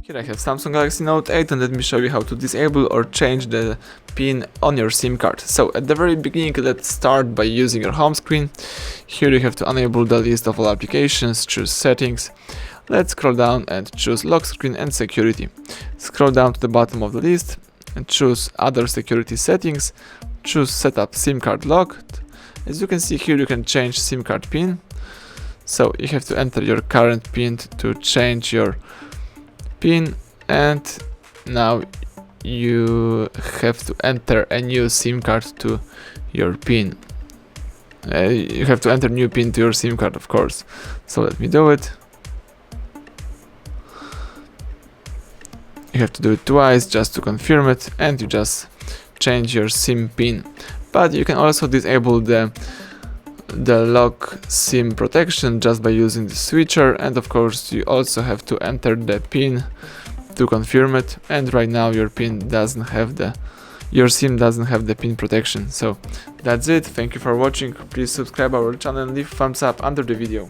Here I have Samsung Galaxy Note 8 and let me show you how to disable or change the PIN on your SIM card. So at the very beginning, let's start by using your home screen. Here you have to enable the list of all applications, choose settings. Let's scroll down and choose lock screen and security. Scroll down to the bottom of the list and choose other security settings. Choose setup SIM card locked. As you can see here, you can change SIM card PIN. So you have to enter your current PIN to change your PIN, and now you have to enter a new SIM card to your PIN. You have to enter new PIN to your SIM card, of course. So let me do it. You have to do it twice just to confirm it, and you just change your SIM PIN. But you can also disable the lock SIM protection just by using the switcher, and of course you also have to enter the PIN to confirm it, and right now your SIM doesn't have the PIN protection. So that's it. Thank you for watching. Please subscribe our channel and leave thumbs up under the video.